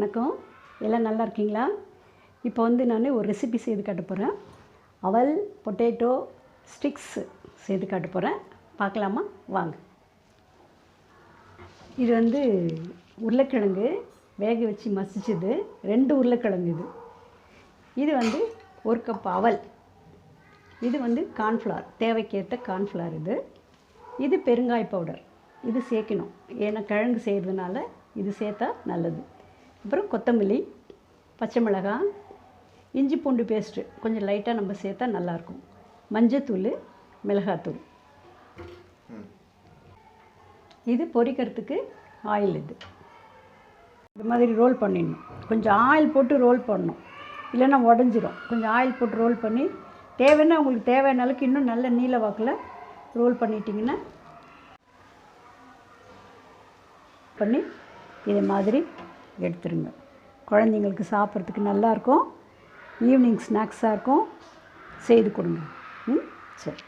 வணக்கம். எல்லாம் நல்லா இருக்கீங்களா? இப்போ நான் ஒரு ரெசிபி செய்து காட்ட போகிறேன். அவல் பொட்டேட்டோ ஸ்டிக்ஸ் செய்து காட்ட போகிறேன். பார்க்கலாமா? வாங்க. இது உருளைக்கிழங்கு வேக வச்சு மசிச்சது. 2 உருளைக்கிழங்கு இது 1 கப் அவல். இது கார்ன்ஃப்ளவர், தேவைக்கேற்ற கார்ன்ஃப்ளவர். இது பெருங்காய பவுடர். இது சேர்க்கணும், ஏன்னா கிழங்கு செய்கிறதுனால இது சேர்த்தா நல்லது. அப்புறம் கொத்தமல்லி, பச்சை மிளகாய், இஞ்சி பூண்டு பேஸ்ட்டு கொஞ்சம் லைட்டாக நம்ம சேர்த்தா நல்லாயிருக்கும். மஞ்சத்தூள், மிளகாத்தூள். இது பொரிக்கிறதுக்கு ஆயில். இது மாதிரி ரோல் பண்ணிடணும். கொஞ்சம் ஆயில் போட்டு ரோல் பண்ணணும், இல்லைன்னா உடஞ்சிரும். கொஞ்சம் ஆயில் போட்டு ரோல் பண்ணி தேவைன்னா உங்களுக்கு தேவையான அளவுக்கு இன்னும் நல்ல நீல வாக்கில் ரோல் பண்ணிட்டிங்கன்னா பண்ணி இதை மாதிரி எடுத்துருங்க. குழந்தைங்களுக்கு சாப்பிட்றதுக்கு நல்லாயிருக்கும். ஈவினிங் ஸ்நாக்ஸாக இருக்கும். செய்து கொடுங்க. சரி.